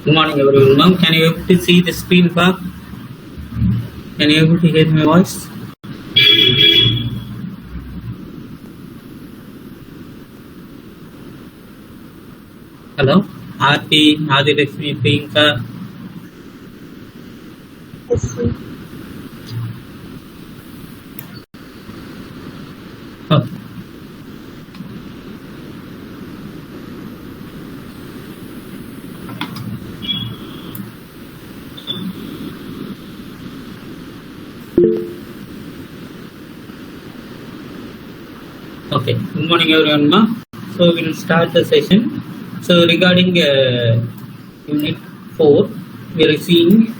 Good morning, everyone. Now, can you able to see the screen bar? Can you able to hear my voice? Hello, Aarti, Adilakshmi, Priyanka. Yes, sir. Okay. Okay. Good morning, everyone. Now, so we'll start the session. So regarding Unit 4, we are seeing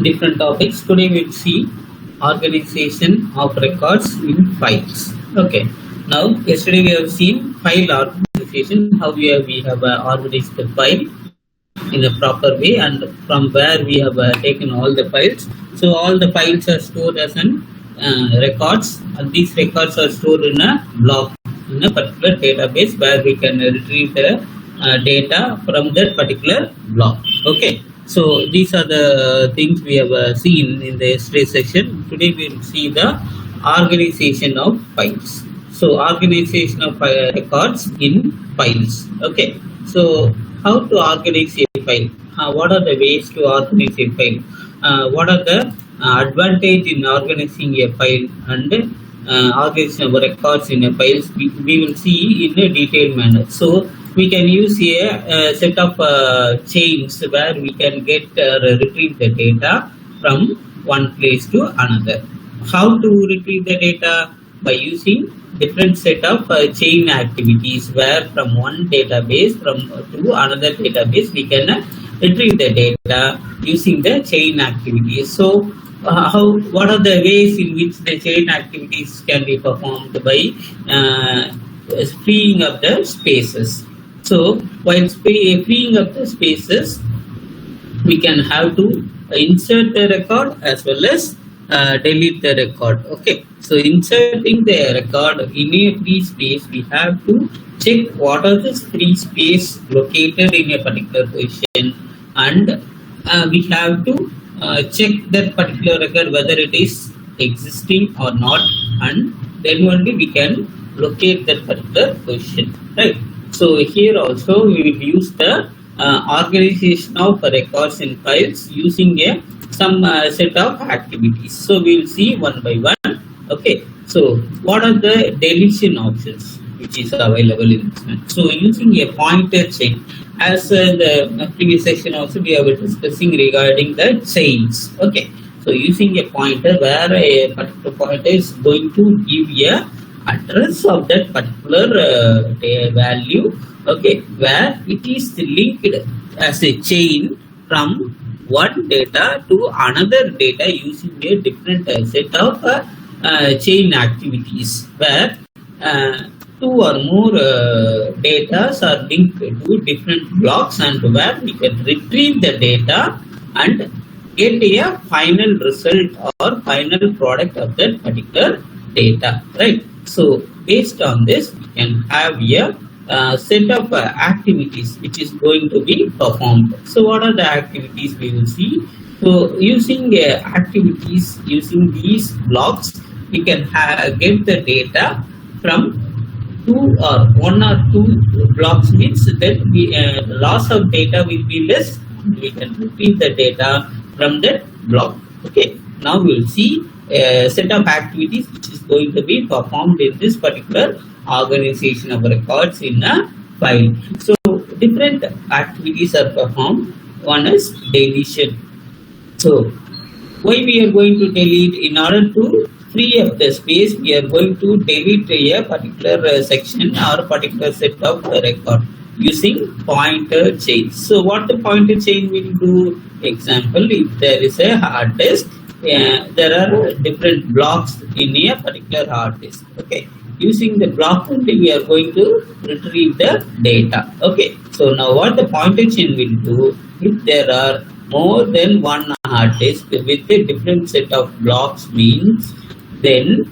different topics. Today we'll see organization of records in files. Okay. Now, yesterday we have seen file organization, how we have organized the file in a proper way, and from where we have taken all the files. So all the files are stored as an records, and these records are stored in a block in a particular database where we can retrieve the data from that particular block. Okay, so these are the things we have seen in the yesterday section. Today we will see the organization of files. So organization of records in files. Okay, so how to organize a file? What are the ways to organize a file? What are the advantage in organizing a file and organization of records in a file? We will see in a detailed manner. So we can use a set of chains where we can get retrieve the data from one place to another. How to retrieve the data? By using different set of chain activities, where from one database to another database we can retrieve the data using the chain activities. So what are the ways in which the chain activities can be performed? By freeing up the spaces. So while freeing up the spaces, we can have to insert the record as well as delete the record. Okay, so inserting the record in a free space, we have to check what are the free space located in a particular position, and we have to check that particular record whether it is existing or not, and then only we can locate that particular position, right? So here also we will use the organization of records in files using some set of activities. So we will see one by one. Okay, so what are the deletion options which is available in this one? So using a pointer chain, as the previous section also we were discussing regarding the chains. Okay, so using a pointer, where a particular pointer is going to give a address of that particular value. Okay, where it is linked as a chain from one data to another data using a different set of chain activities, where two or more data are linked to different blocks, and where we can retrieve the data and get a final result or final product of that particular data, right? So based on this, we can have a set of activities which is going to be performed. So what are the activities we will see? So using activities, using these blocks, we can get the data from one or two blocks, means that the loss of data will be less. We can retrieve the data from that block. Okay, now we will see a set of activities which is going to be performed in this particular organization of records in a file. So different activities are performed. One is deletion. So why we are going to delete? In order to free up the space, we are going to delete a particular section or a particular set of record using pointer chain. So what the pointer chain will do? Example, if there is a hard disk, there are different blocks in a particular hard disk. Okay, using the block only we are going to retrieve the data. Okay, so now what the pointer chain will do, if there are more than one hard disk with a different set of blocks, means then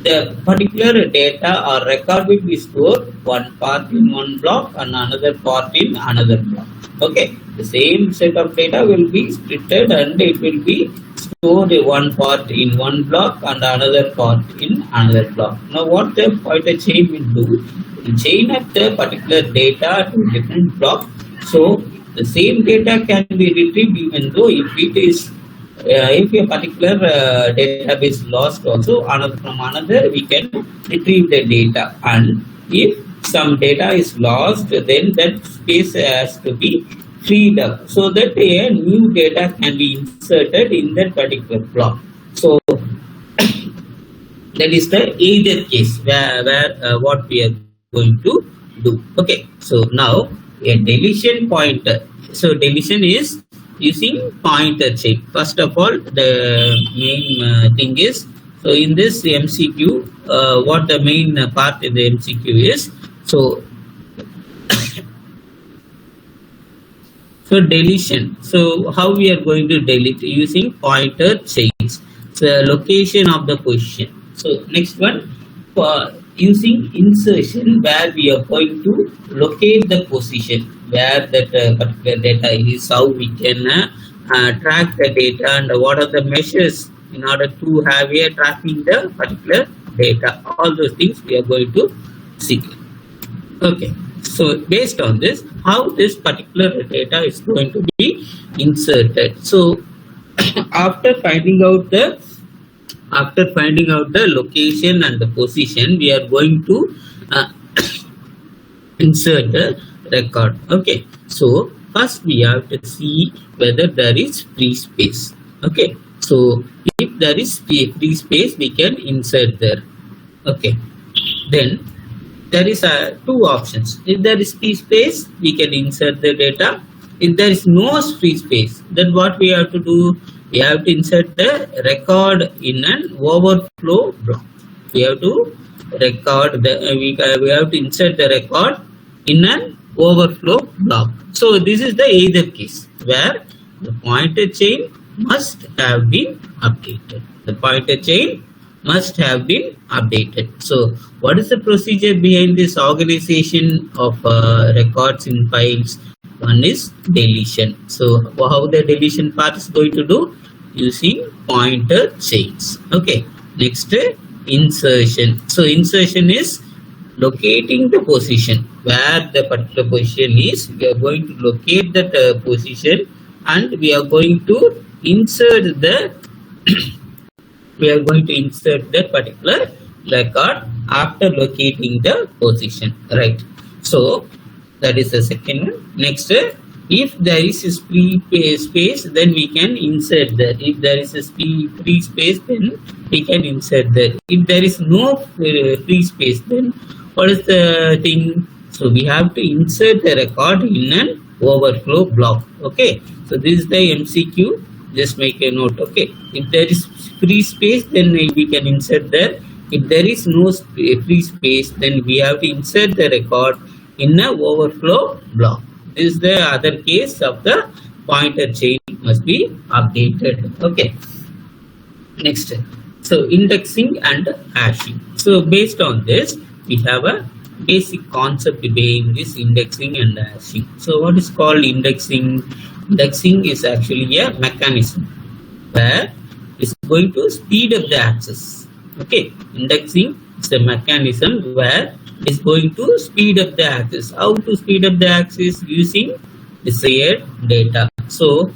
the particular data or record will be stored one part in one block and another part in another block. Okay, The same set of data will be splitted and it will be stored one part in one block and another part in another block. Now what the pointer chain will do, it will chain up the particular data to different blocks. So the same data can be retrieved even though if it is if a particular database lost also from another, we can retrieve the data, and if some data is lost, then that space has to be freed up so that a new data can be inserted in that particular block. So that is the either case where what we are going to do. Okay, so now a deletion pointer. So deletion is using pointer chain. First of all, the main thing is, so in this MCQ, what the main part in the MCQ is, so deletion. So how we are going to delete using pointer chains. So location of the position. So next one, for using insertion, where we are going to locate the position where that particular data is, how we can track the data and what are the measures in order to have a tracking the particular data. All those things we are going to see. Okay, so based on this, how this particular data is going to be inserted. So after finding out the location and the position, we are going to insert the record. Okay, so first we have to see whether there is free space. Okay, so if there is free space, we can insert there. Okay, then there is two options. If there is free space, we can insert the data. If there is no free space, then what we have to do, we have to insert the record in an overflow block. We have to record the we have to insert the record in an overflow block. So this is the either case where the pointer chain must have been updated. The pointer chain must have been updated. So what is the procedure behind this organization of records in files? One is deletion. So how the deletion part is going to do? Using pointer chains. Okay, next insertion. So insertion is locating the position where the particular position is. We are going to locate that position and we are going to insert the that particular record after locating the position, right? So that is the second one. Next, if there is a free space, then we can insert there. If there is a free space, then we can insert there. If there is no free space, then what is the thing? So we have to insert the record in an overflow block. Okay, so this is the MCQ. Just make a note. Okay, if there is free space, then we can insert there. If there is no free space, then we have to insert the record in an overflow block. This is the other case of the pointer chain must be updated. Okay, next, so indexing and hashing. So based on this, we have a basic concept behind this indexing and hashing. So what is called indexing? Indexing is actually a mechanism where it's going to speed up the access. Okay, indexing is a mechanism where it's going to speed up the access. How to speed up the access? Using desired data. So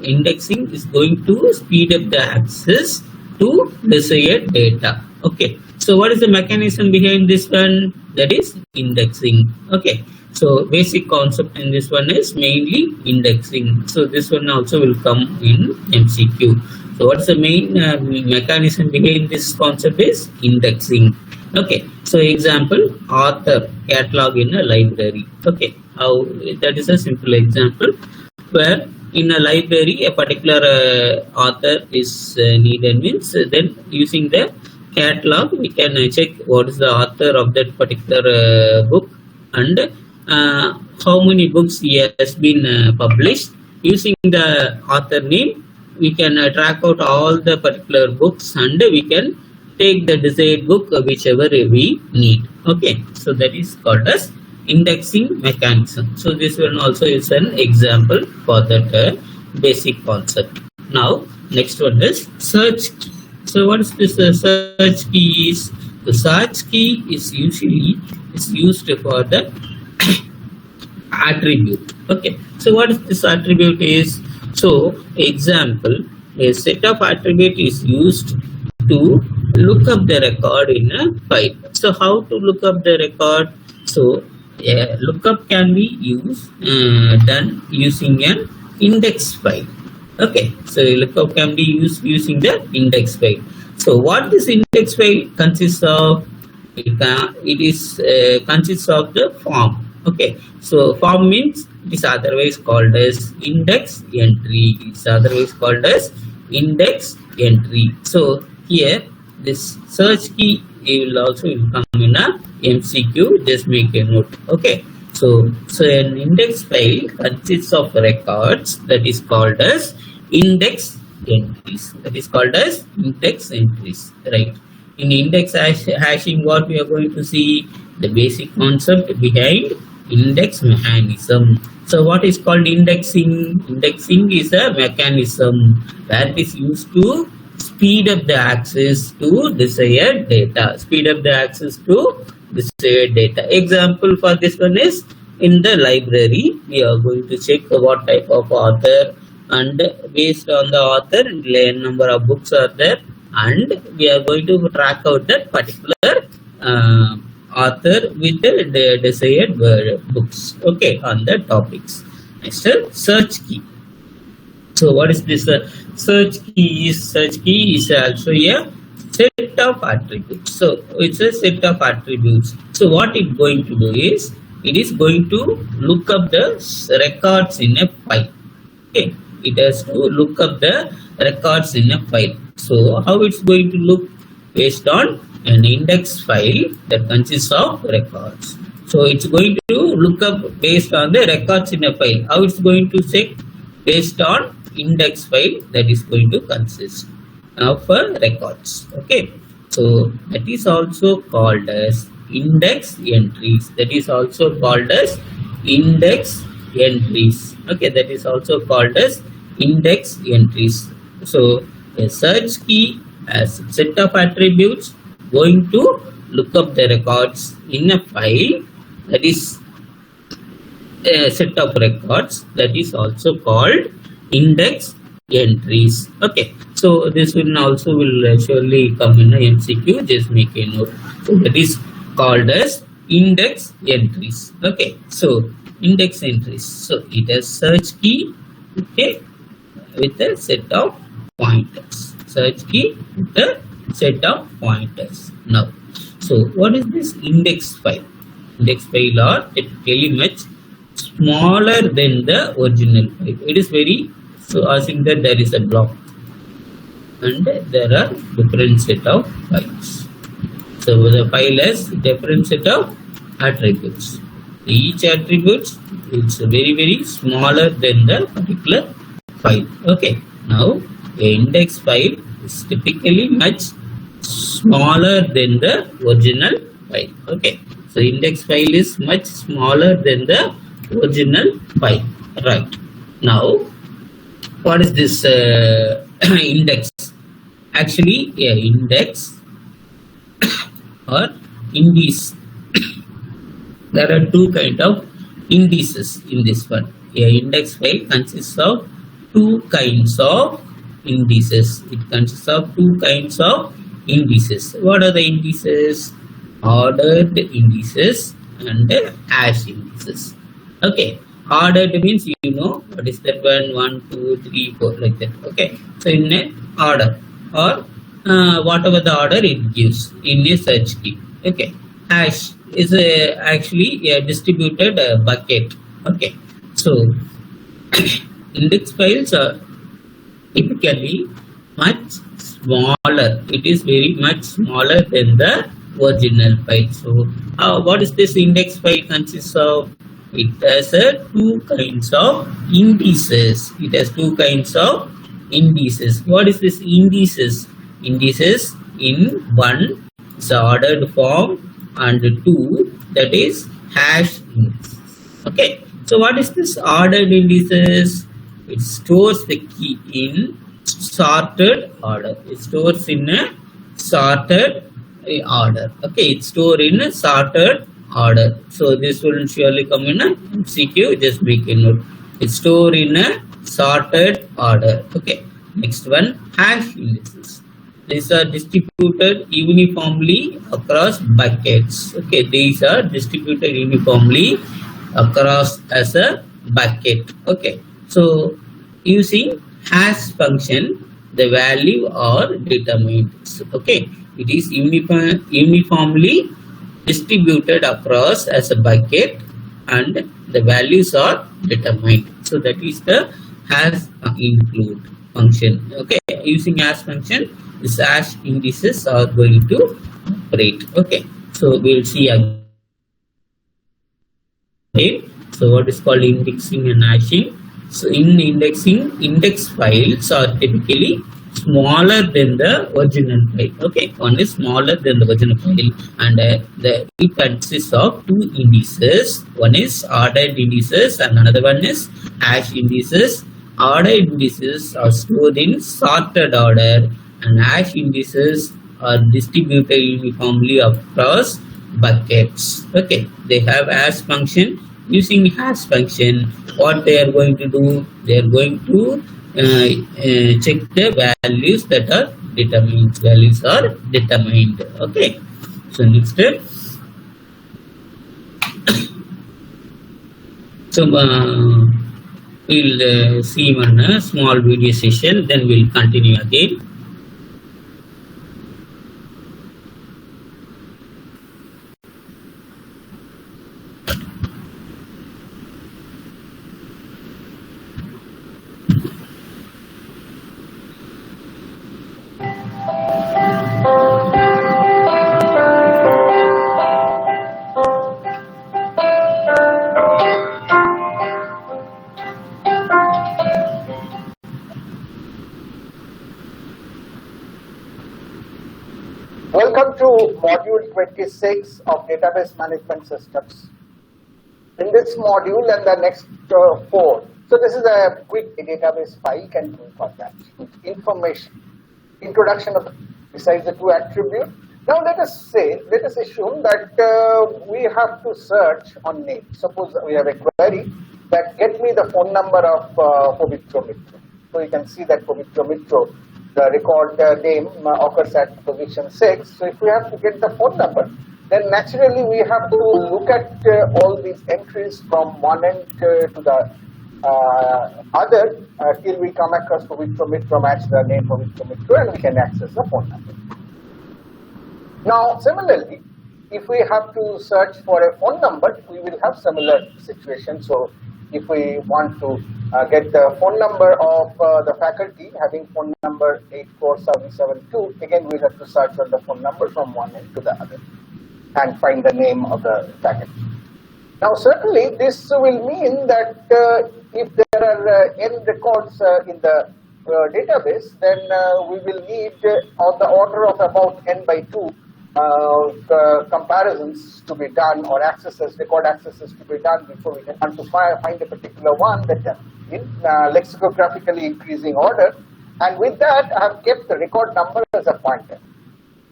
indexing is going to speed up the access to desired data. Okay, so what is the mechanism behind this one? That is indexing. Okay, so basic concept in this one is mainly indexing. So this one also will come in MCQ. So what's the main mechanism behind this concept is indexing. Okay, so example, author catalog in a library. Okay, how that is a simple example where in a library a particular author is needed, means then using the catalog we can check what is the author of that particular book and how many books he has been published. Using the author name, we can track out all the particular books and we can take the desired book whichever we need. Okay, so that is called as indexing mechanism. So this one also is an example for that basic concept. Now next one is search key. So what is this search key is? The search key is usually used for the attribute. Okay, so what is this attribute is? So example, a set of attribute is used to look up the record in a file. So how to look up the record? So lookup can be used done using an index file. Okay, so lookup can be used using the index file. So what this index file consists of? It is consists of the form. Okay, so form means it is otherwise called as index entry. It's otherwise called as index entry. So here this search key will also come in a MCQ. Just make a note. Okay, so an index file consists of records that is called as index entries. That is called as index entries, right? In index hashing, what we are going to see, the basic concept behind index mechanism. So what is called indexing? Indexing is a mechanism that is used to speed up the access to desired data. Speed up the access to desired data. Example for this one is in the library. We are going to check what type of author, and based on the author, number of books are there, and we are going to track out that particular author with the desired books. Okay, on the topics. Next, search key. So what is this search key? Search key is also a set of attributes. So it's a set of attributes. So what it's going to do is, it is going to look up the records in a file. Okay, it has to look up the records in a file. So how it's going to look? Based on an index file that consists of records. So it's going to look up based on the records in a file. How it's going to check? Based on index file that is going to consist of records. Okay, so that is also called as index entries. That is also called as index entries. Okay, that is also called as index entries. So a search key as a set of attributes going to look up the records in a file, that is a set of records, that is also called index entries. Okay, so this will also surely come in a MCQ. Just make a note. So that is called as index entries. Okay, so index entries. So it has search key. Okay, with a set of pointers. Search key with a set of pointers. Now, so what is this index file? Index file are typically much smaller than the original file. It is very, so assume that there is a block and there are different set of files. So the file has different set of attributes. Each attribute is very smaller than the particular file. Okay, now a index file is typically much smaller than the original file. Okay, so index file is much smaller than the original file. Right, now what is this index? Actually, a index or indices. There are two kind of indices in this one. A index file consists of two kinds of indices. It consists of two kinds of indices. What are the indices? Ordered indices and hash indices. Okay, ordered means you know what is that one, 1, 2, 3, 4 like that. Okay, so in a order or whatever the order it gives in a search key. Okay, hash is actually a distributed bucket. Okay, so index files are typically much smaller. It is very much smaller than the original file. So what is this index file consists of? It has two kinds of indices. It has two kinds of indices. What is this indices? Indices in one is ordered form, and two, that is hash indices. Okay, so what is this ordered indices? It stores the key in sorted order. It stores in a sorted order. Okay, it's stored in a sorted order. So this will surely come in a MCQ. Just make a note. It's stored in a sorted order. Okay, next one, hash indices. These are distributed uniformly across buckets. Okay, these are distributed uniformly across as a bucket. Okay, so using hash function, the value are determined. Okay, it is uniformly distributed across as a bucket and the values are determined. So that is the hash include function. Okay, using hash function, this hash indices are going to operate. Okay, so we'll see again. So what is called indexing and hashing? So in indexing, index files are typically smaller than the original file. Okay, one is smaller than the original file, and it consists of two indices. One is ordered indices and another one is hash indices. Ordered indices are stored in sorted order and hash indices are distributed uniformly across buckets. Okay, they have hash function. Using hash function, what they are going to do, they are going to check the values that are determined. Values are determined. Okay, so next step. So we'll see one small video session, then we'll continue again. Welcome to module 26 of database management systems. In this module and the next 4, so this is a quick database file can do for that. Information, introduction of besides the two attributes. Now let us assume that we have to search on name. Suppose we have a query that get me the phone number of Pavitra Mitra. So you can see that Pavitra Mitra, the record name occurs at position 6. So if we have to get the phone number, then naturally we have to look at all these entries from one end to the other till we come across Pavitra Mitra, match the name Pavitra Mitra, and we can access the phone number. Now similarly, if we have to search for a phone number, we will have similar situation. So if we want to get the phone number of the faculty having phone number 84772, again we have to search on the phone number from one end to the other and find the name of the faculty. Now certainly this will mean that if there are n records in the database, then we will need on the order of about n by 2 comparisons to be done, or record accesses to be done before we can find a particular one that in lexicographically increasing order, and with that I have kept the record number as a pointer.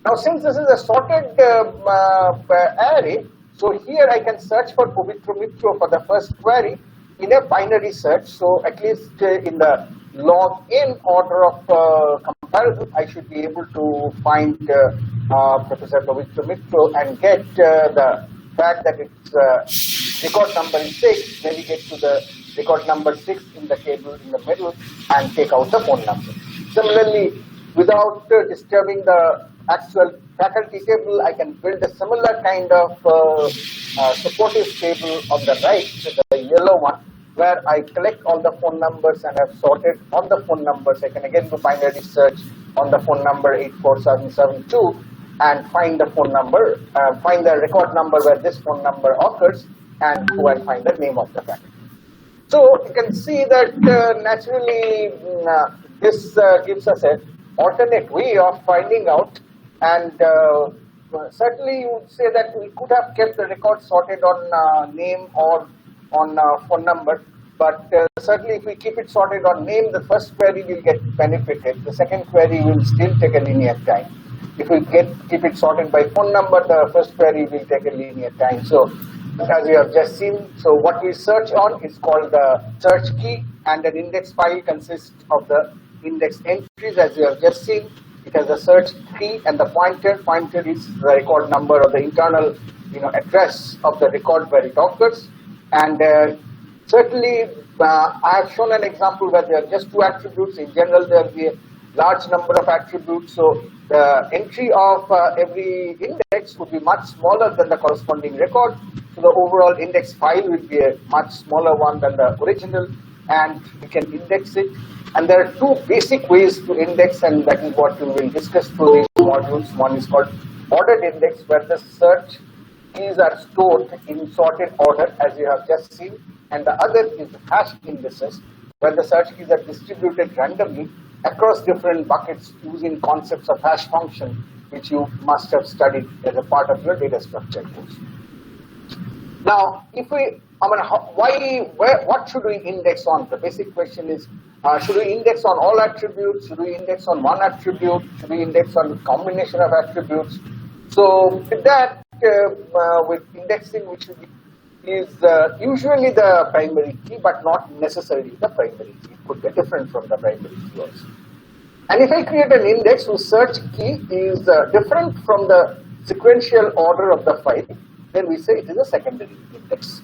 Now since this is a sorted array, so here I can search for Pavitra Mitra for the first query in a binary search. So at least in the log n order of comparison, I should be able to find Professor Pavitra Mitra and get the fact that its record number is 6, then we get to the record number 6 in the table in the middle and take out the phone number. Similarly, without disturbing the actual faculty table, I can build a similar kind of supportive table on the right, the yellow one, where I collect all the phone numbers and have sorted on the phone numbers. I can again do binary search on the phone number 84772 and find the phone number, find the record number where this phone number occurs, and go and find the name of the faculty. So you can see that naturally this gives us an alternate way of finding out and certainly you would say that we could have kept the record sorted on name or on phone number, but certainly if we keep it sorted on name, the first query will get benefited, the second query will still take a linear time. If we keep it sorted by phone number, the first query will take a linear time. So as we have just seen, so what we search on is called the search key, and an index file consists of the index entries. As you have just seen, it has a search key and the pointer. Pointer is the record number or the internal address of the record where it occurs. And certainly I have shown an example where there are just two attributes. In general, there will be a large number of attributes, so the entry of every index would be much smaller than the corresponding record. So the overall index file will be a much smaller one than the original, and we can index it. And there are two basic ways to index, and that is what we will discuss through these modules. One is called ordered index, where the search keys are stored in sorted order, as you have just seen, and the other is hash indices, where the search keys are distributed randomly across different buckets using concepts of hash function, which you must have studied as a part of your data structure course. Now, if we, what should we index on? The basic question is, should we index on all attributes? Should we index on one attribute? Should we index on a combination of attributes? So with that, with indexing, which is usually the primary key, but not necessarily the primary key. It could be different from the primary key also. And if I create an index whose search key is different from the sequential order of the file, then we say it is a secondary index.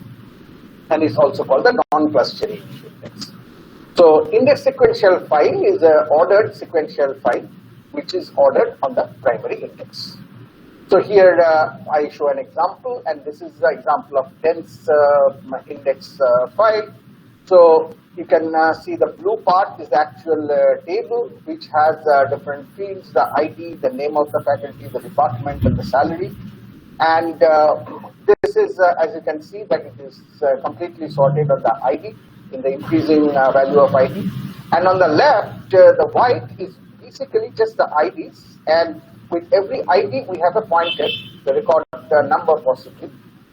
And it's also called the non-clustering index. So index sequential file is an ordered sequential file which is ordered on the primary index. So here I show an example, and this is the example of dense index file. So you can see the blue part is the actual table, which has different fields: the ID, the name of the faculty, the department, and the salary. And this is, as you can see, that it is completely sorted on the ID in the increasing value of ID. And on the left, the white is basically just the IDs, and with every ID we have a pointer, the record number possibly,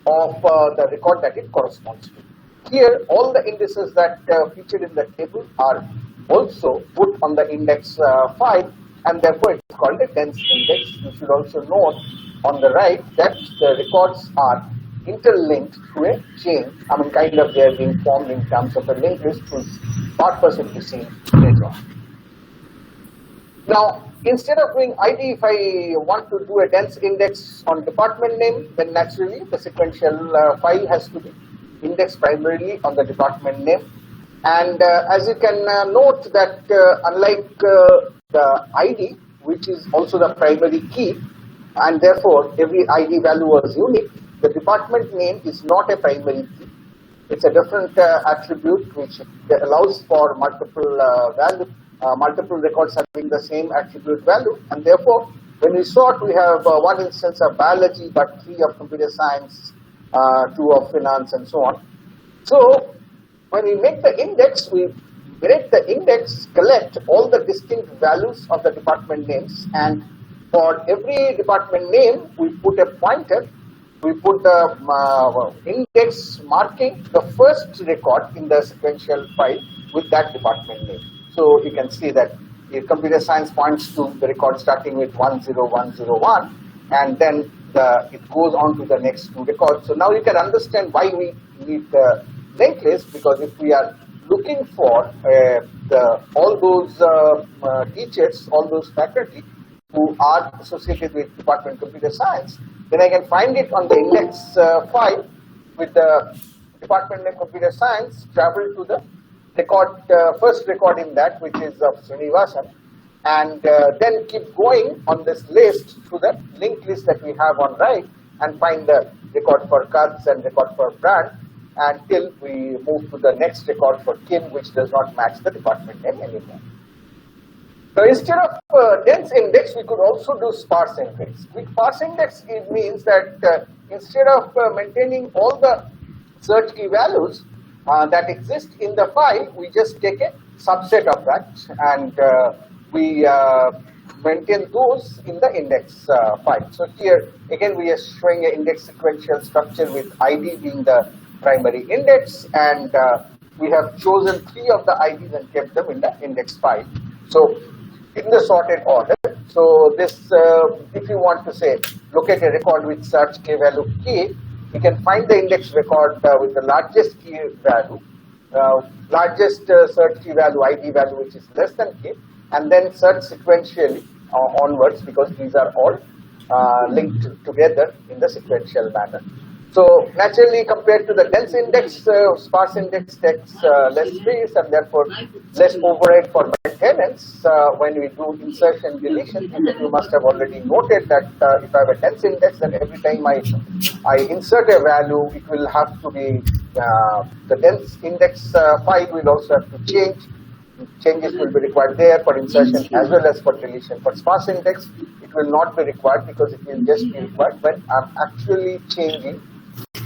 of the record that it corresponds to. Here, all the indices that featured in the table are also put on the index file, and therefore it is called a dense index. You should also note on the right that the records are interlinked through a chain. Kind of they are being formed in terms of a linked list, whose part person is seen later on. Now, instead of doing ID, if I want to do a dense index on department name, then naturally the sequential file has to be indexed primarily on the department name. And as you can note that unlike the ID, which is also the primary key, and therefore every ID value was unique, the department name is not a primary key. It's a different attribute which allows for multiple multiple records having the same attribute value, and therefore when we sort, we have one instance of biology, but 3 of computer science, 2 of finance, and so on. So when we make the index, we make the index collect all the distinct values of the department names, and for every department name we put a pointer. We put the index marking the first record in the sequential file with that department name. So you can see that if computer science points to the record starting with 10101, and then it goes on to the next 2 records. So now you can understand why we need the linked list, because if we are looking for all those teachers, all those faculty who are associated with Department of Computer Science, then I can find it on the index file with the Department of Computer Science, travel to the record, first record in that, which is of Srinivasan, and then keep going on this list through the linked list that we have on right, and find the record for Kurtz and record for Brand, until we move to the next record for Kim, which does not match the department name anymore. So instead of dense index, we could also do sparse index. With sparse index, it means that instead of maintaining all the search key values that exist in the file, we just take a subset of that, and we maintain those in the index file. So here again we are showing an index sequential structure with ID being the primary index, and we have chosen 3 of the IDs and kept them in the index file. So in the sorted order. So this, if you want to say, look at a record with search k value k, you can find the index record with the largest key value, largest search key value, ID value, which is less than k, and then search sequentially onwards, because these are all linked together in the sequential manner. So naturally, compared to the dense index, sparse index takes less space and therefore less overhead for maintenance. When we do insertion deletion, you must have already noted that if I have a dense index, then every time I insert a value, it will have to be the dense index file will also have to change. Changes will be required there for insertion as well as for deletion. For sparse index, it will not be required because it will just be required when I'm actually changing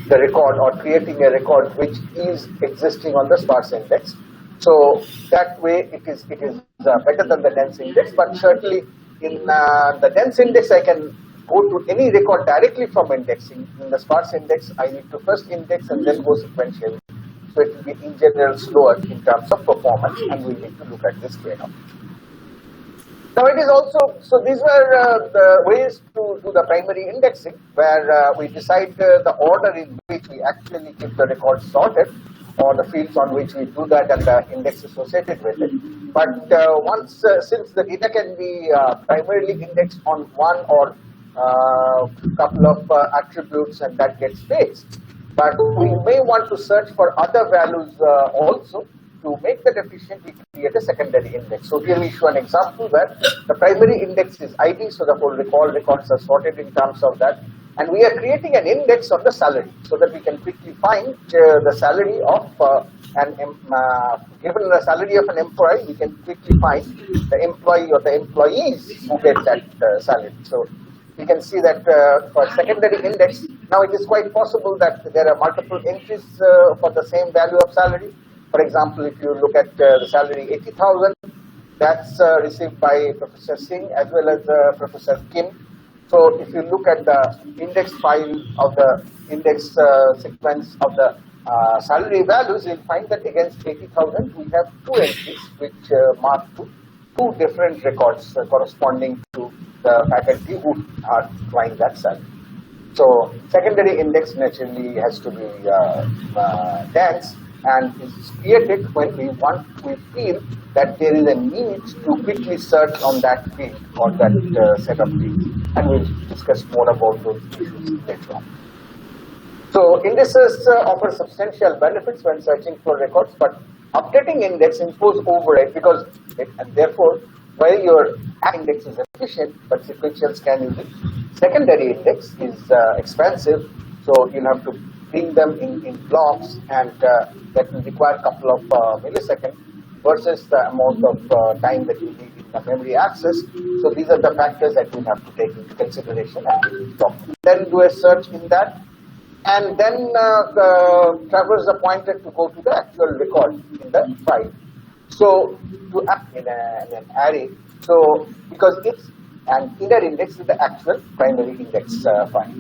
the record or creating a record which is existing on the sparse index. So that way it is better than the dense index, but certainly in the dense index I can go to any record directly from indexing. In the sparse index I need to first index and then go sequentially. So it will be in general slower in terms of performance, and we need to look at this trade-off. Now it is also, so these were the ways to do the primary indexing, where we decide the order in which we actually keep the records sorted, or the fields on which we do that and the index associated with it. But once, since the data can be primarily indexed on one or couple of attributes and that gets fixed, but we may want to search for other values also. To make that efficient, we create a secondary index. So here we show an example where the primary index is ID, so the whole records are sorted in terms of that. And we are creating an index of the salary so that we can quickly find the salary of given the salary of an employee, we can quickly find the employee or the employees who get that salary. So we can see that for secondary index, now it is quite possible that there are multiple entries for the same value of salary. For example, if you look at the salary 80,000, that's received by Professor Singh as well as Professor Kim. So if you look at the index file of the index sequence of the salary values, you'll find that against 80,000 we have 2 entries which mark to 2 different records corresponding to the faculty who are drawing that salary. So secondary index naturally has to be dense, and is created when we feel that there is a need to quickly search on that field or that set of fields, and we'll discuss more about those issues later on. So indices offer substantial benefits when searching for records, but updating index impose overhead because and therefore while your index is efficient, but sequential scan using secondary index is expensive, so you'll have to bring them in blocks, and that will require a couple of milliseconds versus the amount of time that you need in the memory access. So these are the factors that we have to take into consideration and we will talk. Then do a search in that, and then traverse the pointer to go to the actual record in the file. So to act in an array, so because it's an inner index is the actual primary index file.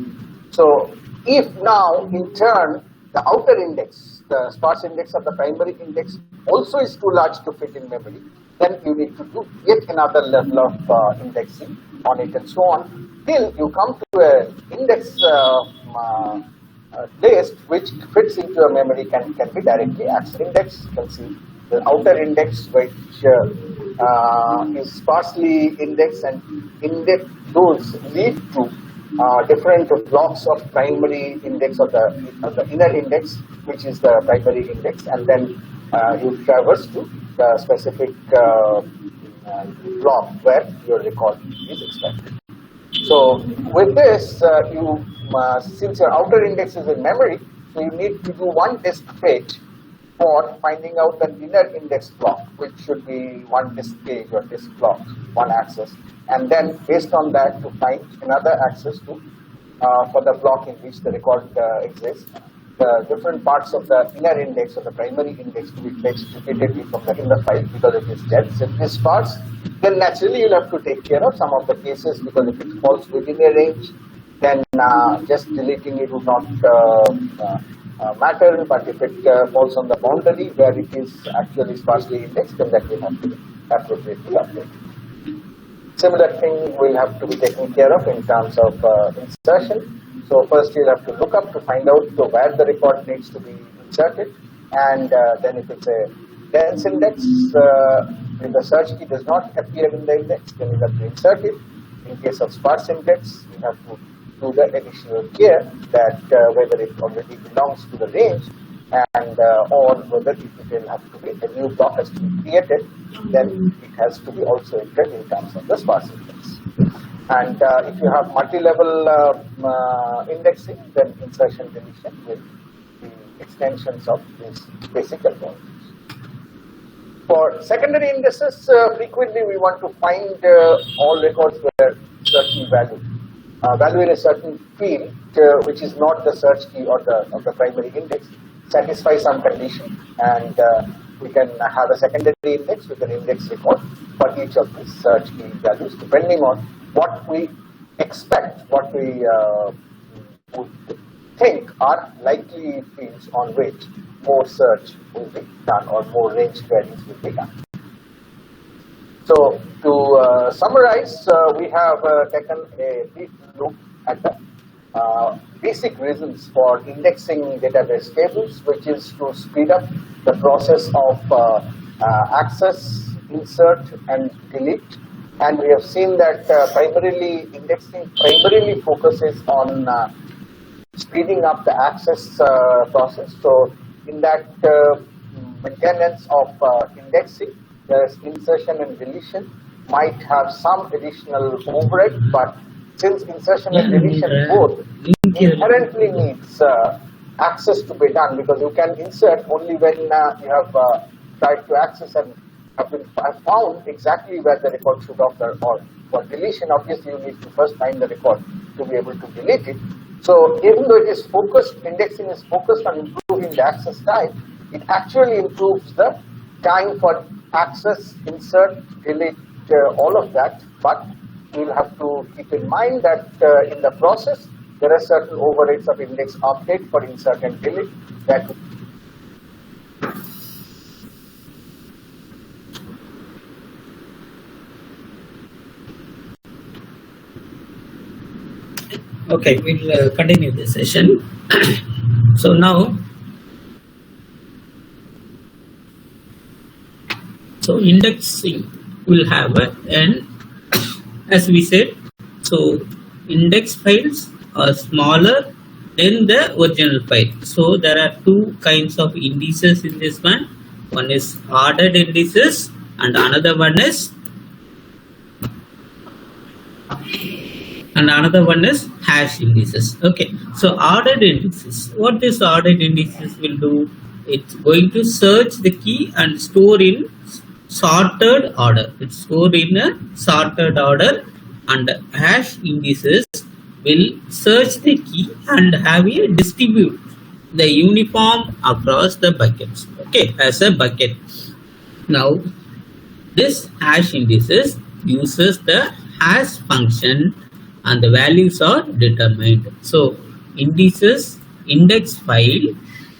So if now, in turn, the outer index, the sparse index of the primary index also is too large to fit in memory, then you need to do yet another level of indexing on it and so on, till you come to an index list which fits into your memory, can be directly accessed. Index, you can see the outer index which is sparsely indexed, and index those lead to different blocks of primary index of the inner index, which is the primary index, and then you traverse to the specific block where your record is expected. So with this, since your outer index is in memory, so you need to do one disk page for finding out the inner index block, which should be one disk page or disk block, one access. And then based on that to find another access to for the block in which the record exists. different parts of the inner index or the primary index to be fetched repeatedly from the inner file because it is dense. If this parts, then naturally you'll have to take care of some of the cases, because if it falls within a range, then just deleting it would not matter. But if it falls on the boundary where it is actually sparsely indexed, then that will have to be appropriately updated. Similar thing will have to be taken care of in terms of insertion. So first you'll have to look up to find out where the record needs to be inserted, and then if it's a dense index, if the search key does not appear in the index, then you have to insert it. In case of sparse index, you have to do the additional care that whether it already belongs to the range, and or whether it will have to be a new block has to be created, then it has to be also entered in terms of the sparse index. And if you have multi-level indexing, then insertion deletion will be extensions of these basic algorithms. For secondary indices, frequently we want to find all records where certain value in a certain field, which is not the search key or the primary index, satisfy some condition, and we can have a secondary index with an index record for each of these search key values, depending on what we expect, what we would think are likely fields on which more search will be done or more range queries will be done. So to summarize, we have taken a brief look at the basic reasons for indexing database tables, which is to speed up the process of access, insert and delete. And we have seen that primarily indexing primarily focuses on speeding up the access process. So in that maintenance of indexing, there's insertion and deletion might have some additional overhead, but since insertion and deletion both inherently needs access to be done, because you can insert only when you have tried to access and have found exactly where the record should occur, or for deletion, obviously you need to first find the record to be able to delete it. So even though it is focused, indexing is focused on improving the access time, it actually improves the time for access, insert, delete, all of that. But we'll have to keep in mind that in the process, there are certain overrides of index update for insert and delete that. Okay, we'll continue this session. So now, indexing will have an, as we said, so index files are smaller than the original file. So there are two kinds of indices in this one. One is ordered indices and another one is hash indices. Okay, so ordered indices. What this ordered indices will do? It's going to search the key and store in sorted order. It's stored in a sorted order, and hash indices will search the key and have a distribute the uniform across the buckets. Okay, as a bucket. Now, this hash indices uses the hash function, and the values are determined. So indices index file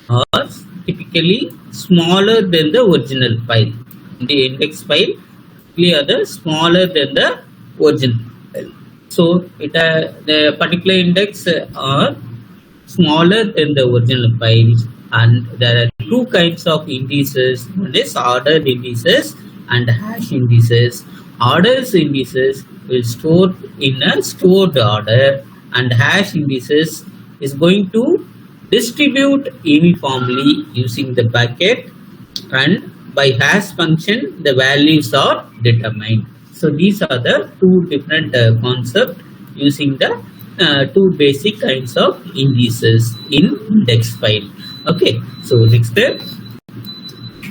are typically smaller than the original file. The index file are the smaller than the original file. So the particular index are smaller than the original files, and there are two kinds of indices. One is ordered indices and hash indices. Ordered indices will store in a stored order, and hash indices is going to distribute uniformly using the bucket, and by hash function the values are determined. So these are the two different concepts using the two basic kinds of indices in index file. Okay, so next step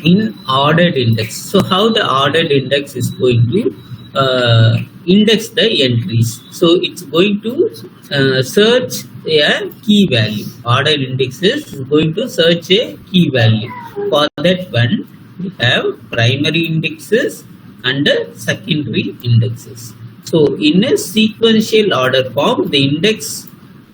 in ordered index. So how the ordered index is going to index the entries. So it's going to search a key value. Order index is going to search a key value. For that one, we have primary indexes and secondary indexes. So in a sequential order form, the index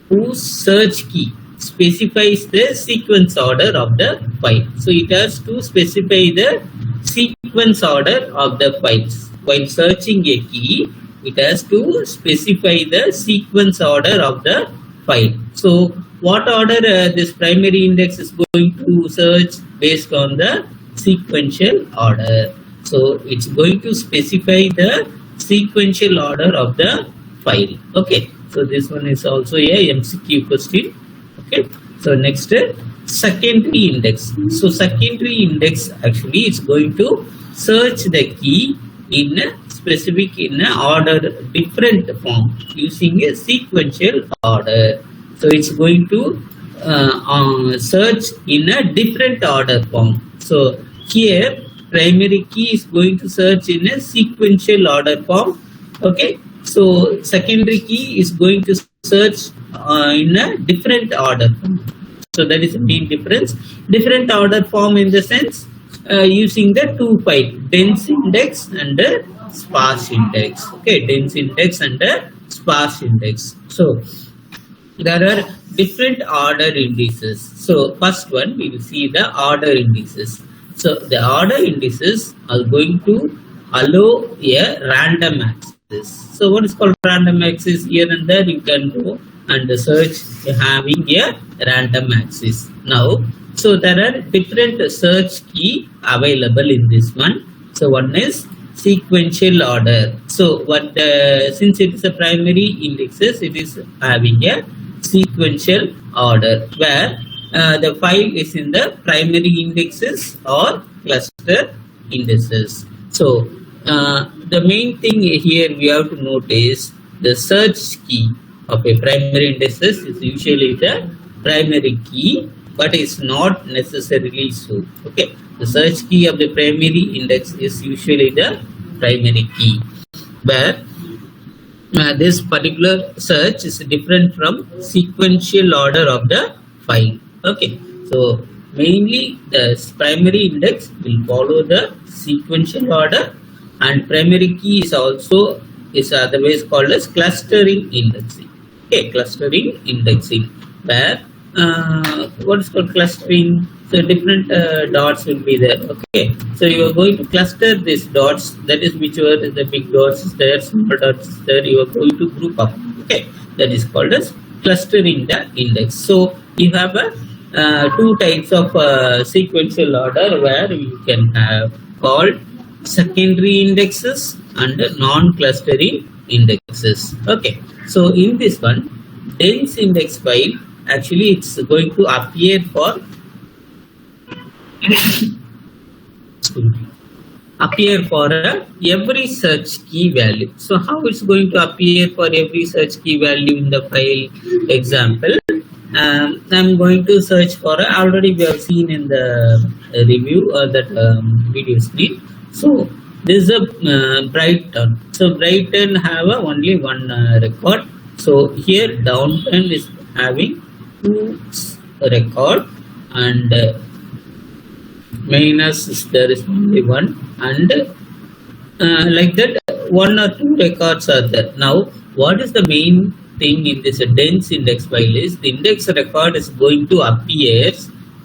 whose search key specifies the sequence order of the file. So it has to specify the sequence order of the files. While searching a key, it has to specify the sequence order of the file. So what order this primary index is going to search based on the sequential order. So it's going to specify the sequential order of the file. Okay, so this one is also a MCQ question. Okay, so next secondary index. So secondary index actually is going to search the key in a specific in a order different form using a sequential order. So it's going to search in a different order form. So here primary key is going to search in a sequential order form. Okay, so secondary key is going to search in a different order form. So that is the main difference. Different order form in the sense using the two file, dense index and sparse index. Okay, dense index and sparse index. So there are different order indices. So first one we will see the order indices. So the order indices are going to allow a random access. So what is called random access? Here and there you can go and search having a random access. Now, so there are different search key available in this one. So one is sequential order. So what since it is a primary indexes, it is having a sequential order where the file is in the primary indexes or cluster indices. So the main thing here we have to note is the search key of a primary indexes is usually the primary key, but it's not necessarily so. Okay, the search key of the primary index is usually the primary key, where this particular search is different from sequential order of the file. Okay, so mainly the primary index will follow the sequential order, and primary key is also is otherwise called as clustering indexing. Okay, clustering indexing, where what is called clustering? So different dots will be there. Okay, so you are going to cluster these dots, that is whichever is the big dots is there, small dots is there, you are going to group up. Okay, that is called as clustering the index. So you have a two types of sequential order where you can have called secondary indexes and non-clustering indexes. Okay, so in this one dense index file, actually it's going to appear for every search key value. So how it's going to appear for every search key value in the file? Example, I'm going to search for already we have seen in the review or that video screen. So this is a Brighton. So Brighton have only one record. So here Downton is having two record, and Manus there is only one, and like that one or two records are there. Now what is the main thing in this dense index file is the index record is going to appear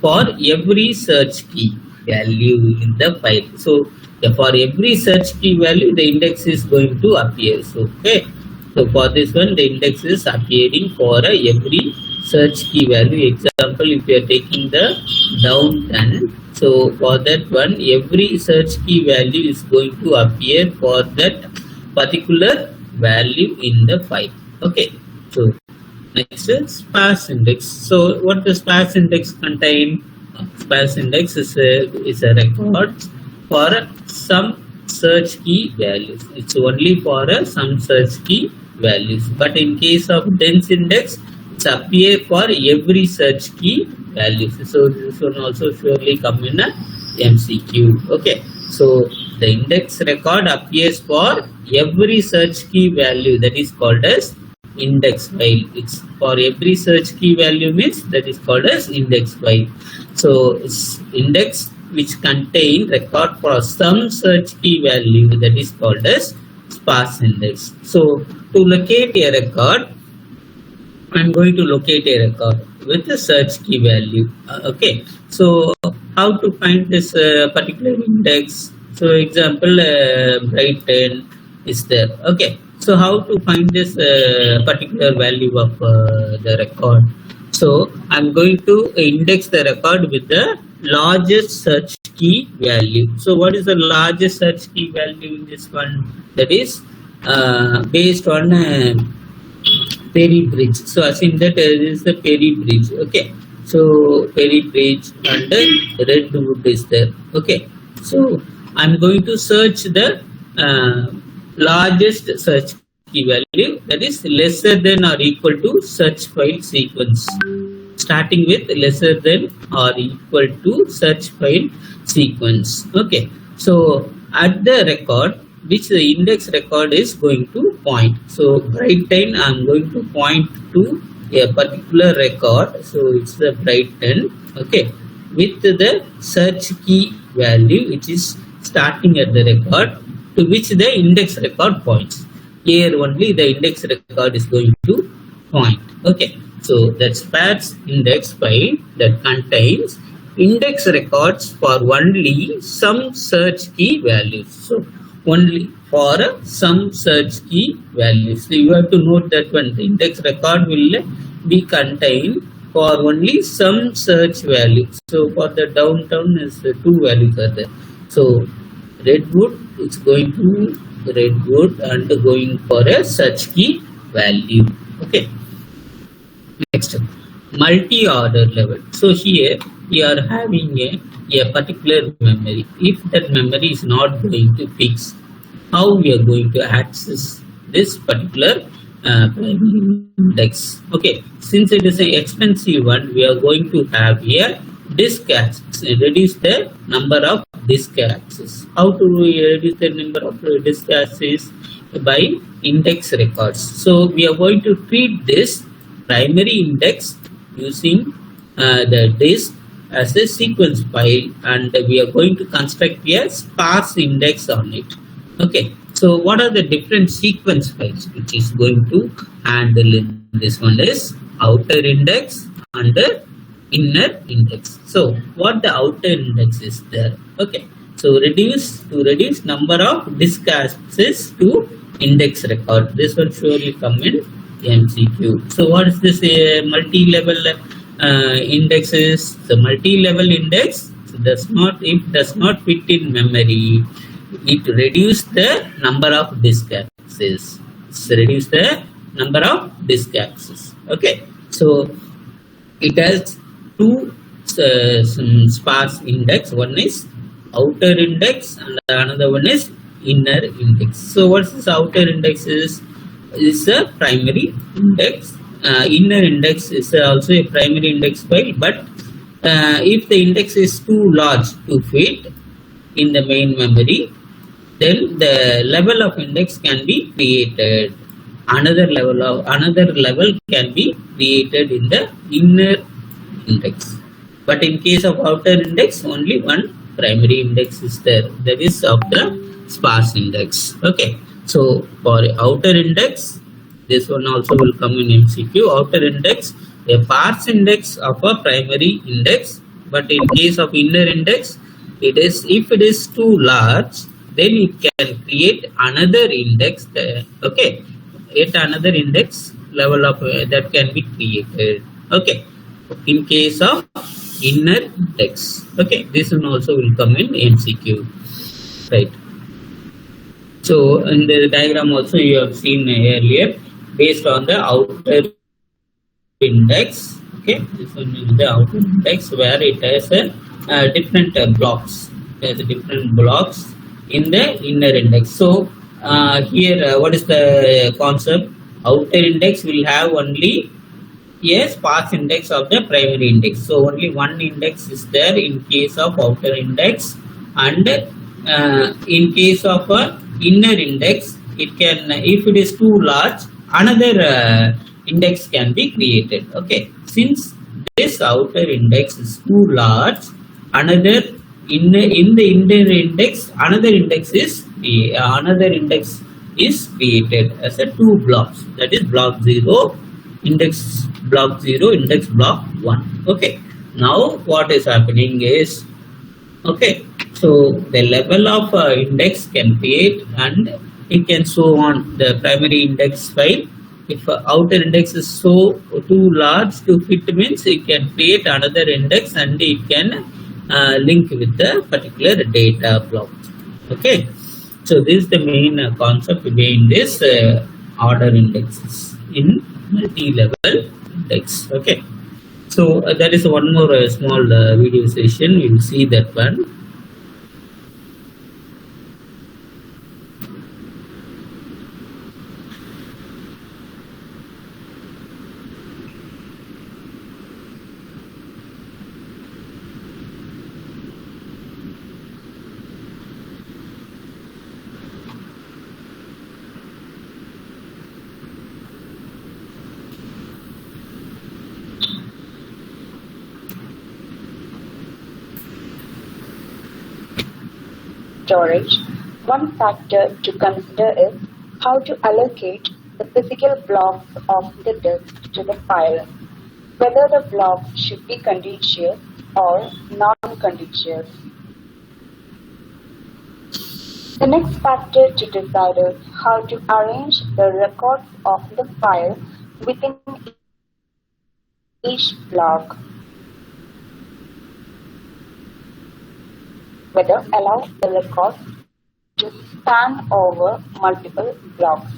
for every search key value in the file. So for every search key value the index is going to appear. So okay, so for this one the index is appearing for every search key value. Example, if you are taking the Downton, so for that one every search key value is going to appear for that particular value in the file. Okay, so next is sparse index. So what does sparse index contain? Sparse index is a record for some search key values. It's only for some search key values, but in case of dense index it's appear for every search key values. So this one also surely come in a MCQ. Okay, so the index record appears for every search key value, that is called as index file. It's for every search key value means that is called as index file. So it's index which contain record for some search key value, that is called as sparse index. So to locate a record, I'm going to locate a record with the search key value. Okay, so how to find this particular index? So example, bright 10 is there. Okay, so how to find this particular value of the record? So I'm going to index the record with the largest search key value. So what is the largest search key value in this one? That is based on Perry Bridge. So assume that this is the Perry Bridge. Okay, so Perry Bridge and Redwood is there. Okay, so I'm going to search the largest search key value, that is lesser than or equal to search file sequence, starting with lesser than or equal to search file sequence. Okay, so at the record which the index record is going to point. So bright 10, I'm going to point to a particular record. So it's the bright 10. Okay, with the search key value which is starting at the record to which the index record points. Here only the index record is going to point. Okay, so that sparse index file that contains index records for only some search key values. So only for some search key values. So you have to note that when the index record will be contained for only some search value. So for the downtown is two values are there. So Redwood is going to Redwood and going for a search key value. Okay. Next, multi-order level. So here we are having a particular memory. If that memory is not going to fix, how we are going to access this particular primary index? Okay, since it is an expensive one, we are going to have here disk access, reduce the number of disk access. How to reduce the number of disk access? By index records. So we are going to treat this primary index using the disk as a sequence file, and we are going to construct a sparse index on it. Okay, so what are the different sequence files which is going to handle in this one is outer index and the inner index. So what the outer index is there? Okay, so reduce number of disk access to index record. This will surely come in MCQ. So what is this multi-level indexes? The multi-level index does not fit in memory. It reduce the number of disk access. Reduce the number of disk access. Okay, so it has two sparse index. One is outer index and another one is inner index. So what is this outer index is a primary index. Inner index is also a primary index file, but if the index is too large to fit in the main memory, then the level of index can be created. Another level can be created in the inner index. But in case of outer index, only one primary index is there, that is of the sparse index. Okay, so for outer index, this one also will come in MCQ. Outer index, a sparse index of a primary index, but in case of inner index, it is, if it is too large, then it can create another index there. Okay, yet another index level of that can be created. Okay, in case of inner index. Okay, this one also will come in MCQ, right? So in the diagram also you have seen earlier, based on the outer index. Okay, this one is the outer index where it has a different blocks. There's different blocks in the inner index. So here what is the concept? Outer index will have only a sparse index of the primary index. So only one index is there in case of outer index, and in case of inner index, it can, if it is too large, another index can be created. Okay, since this outer index is too large, another in the inner index, another index is created as a two blocks, that is block 0, index block 0, index block 1. Okay, now what is happening is, okay, so the level of index can create, and it can show on the primary index file. If outer index is so too large to fit, means it can create another index and it can link with the particular data block. Okay, so this is the main concept behind this order indexes in multi-level index. Okay, so that is one more small video session. You will see that one. Storage, one factor to consider is how to allocate the physical blocks of the disk to the file, whether the blocks should be contiguous or non-contiguous. The next factor to decide is how to arrange the records of the file within each block, whether allow the records to span over multiple blocks.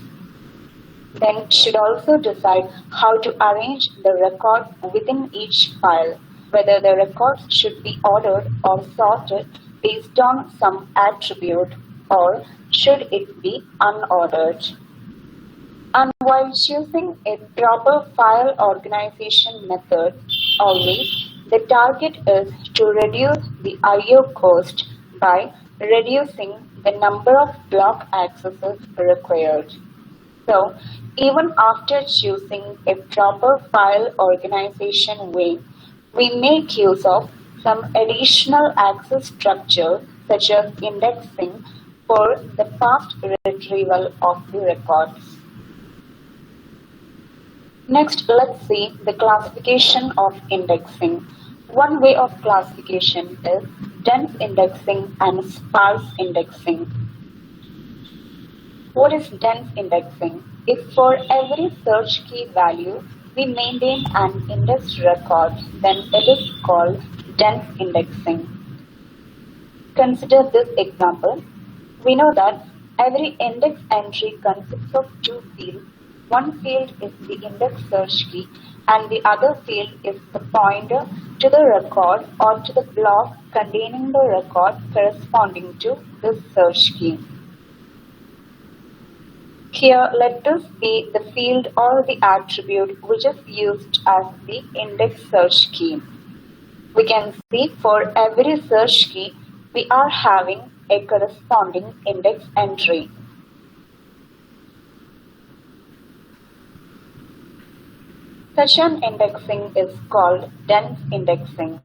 Then should also decide how to arrange the record within each file, whether the records should be ordered or sorted based on some attribute, or should it be unordered. And while choosing a proper file organization method, always the target is to reduce the I/O cost by reducing the number of block accesses required. So, even after choosing a proper file organization way, we make use of some additional access structure such as indexing for the fast retrieval of the records. Next, let's see the classification of indexing. One way of classification is dense indexing and sparse indexing. What is dense indexing? If for every search key value we maintain an index record, then it is called dense indexing. Consider this example. We know that every index entry consists of two fields. One field is the index search key and the other field is the pointer to the record or to the block containing the record corresponding to this search key. Here, let this be the field or the attribute which is used as the index search key. We can see for every search key, we are having a corresponding index entry. Such an indexing is called dense indexing.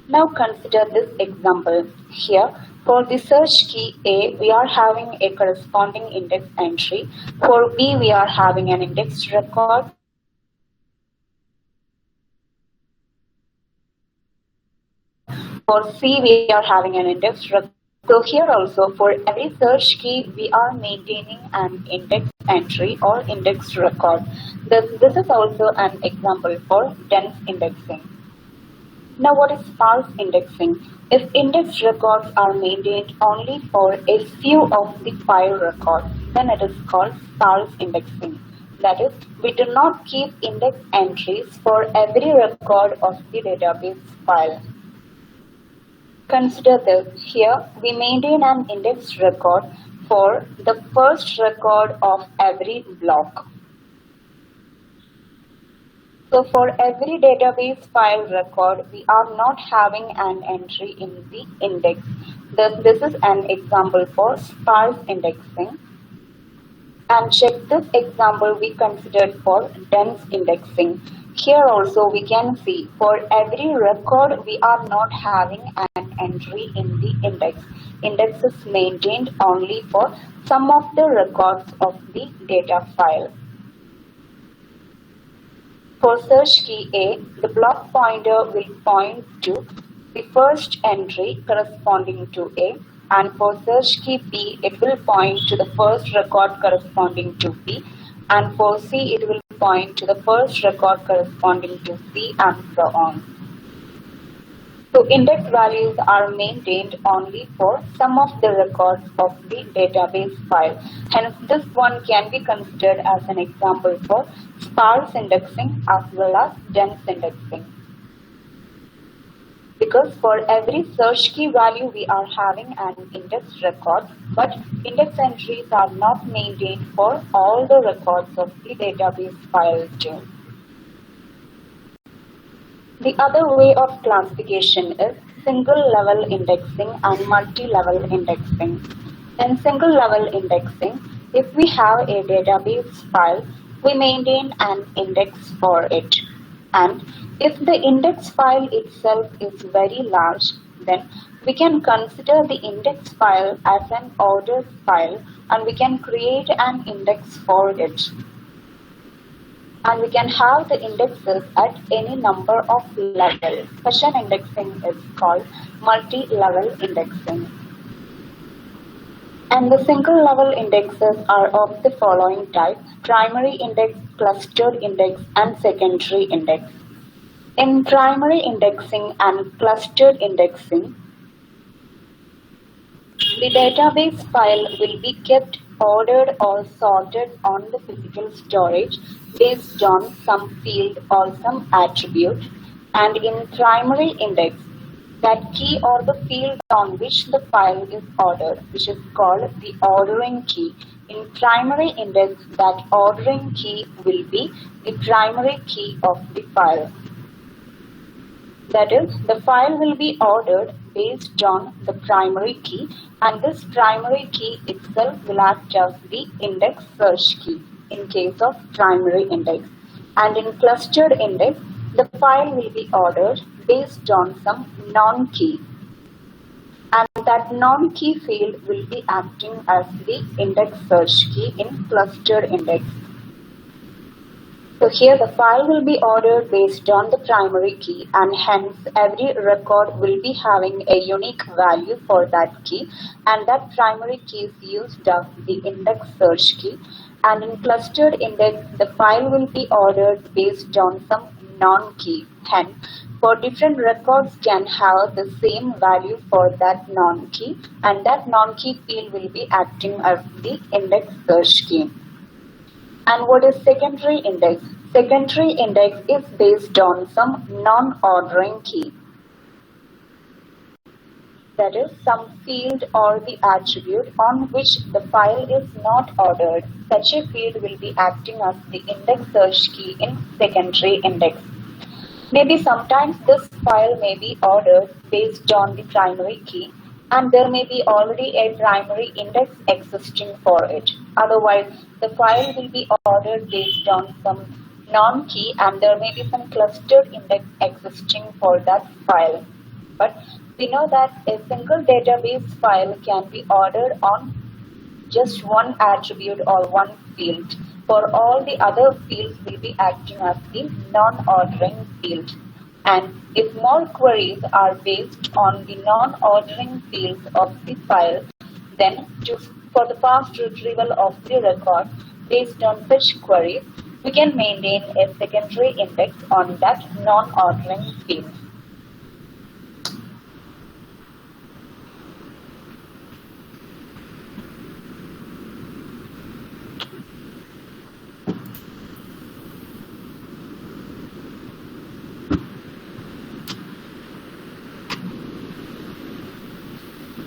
Now consider this example. Here, for the search key A, we are having a corresponding index entry. For B, we are having an index record. For C, we are having an index record. So here also, for every search key, we are maintaining an index entry or index record. This is also an example for dense indexing. Now, what is sparse indexing? If index records are maintained only for a few of the file records, then it is called sparse indexing. That is, we do not keep index entries for every record of the database file. Consider this. Here, we maintain an index record for the first record of every block. So for every database file record, we are not having an entry in the index. Thus, this is an example for sparse indexing. And check this example we considered for dense indexing. Here also we can see for every record we are not having an entry in the index. Index is maintained only for some of the records of the data file. For search key A, the block pointer will point to the first entry corresponding to A, and for search key B, it will point to the first record corresponding to B, and for C, it will point to the first record corresponding to C, and so on. So index values are maintained only for some of the records of the database file. Hence, this one can be considered as an example for sparse indexing as well as dense indexing. Because for every search key value we are having an index record, but index entries are not maintained for all the records of the database file too. The other way of classification is single level indexing and multi-level indexing. In single level indexing, if we have a database file, we maintain an index for it. And if the index file itself is very large, then we can consider the index file as an ordered file and we can create an index for it. And we can have the indexes at any number of levels. Such an indexing is called multi-level indexing. And the single level indexes are of the following type: primary index, clustered index, and secondary index. In primary indexing and clustered indexing, the database file will be kept ordered or sorted on the physical storage based on some field or some attribute, and in primary index, that key or the field on which the file is ordered, which is called the ordering key. In primary index, that ordering key will be the primary key of the file. That is, the file will be ordered based on the primary key, and this primary key itself will act as the index search key in case of primary index. And in clustered index, the file will be ordered based on some non-key, and that non-key field will be acting as the index search key in clustered index. So here the file will be ordered based on the primary key, and hence every record will be having a unique value for that key, and that primary key is used as the index search key. And in clustered index, the file will be ordered based on some non-key. Hence, for different records can have the same value for that non-key, and that non-key field will be acting as the index search key. And what is secondary index? Secondary index is based on some non-ordering key. That is, some field or the attribute on which the file is not ordered. Such a field will be acting as the index search key in secondary index. Maybe sometimes this file may be ordered based on the primary key, and there may be already a primary index existing for it. Otherwise, the file will be ordered based on some non-key, and there may be some clustered index existing for that file. But we know that a single database file can be ordered on just one attribute or one field. For all the other fields will be acting as the non-ordering field. And if more queries are based on the non-ordering fields of the file, then for the fast retrieval of the record based on such queries, we can maintain a secondary index on that non-ordering field.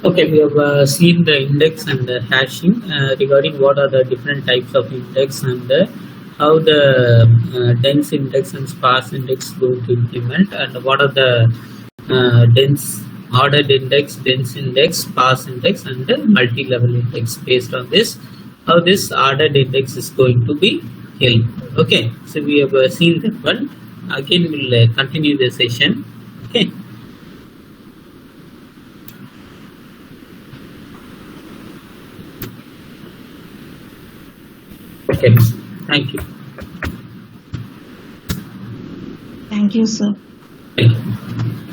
Okay, we have seen the index and the hashing regarding what are the different types of index and how the dense index and sparse index going to implement, and what are the dense ordered index, dense index, sparse index, and the multi-level index. Based on this, how this ordered index is going to be held. Okay, so we have seen that one. Again, we'll continue the session. Okay. Okay, thank you. Thank you, sir. Thank you.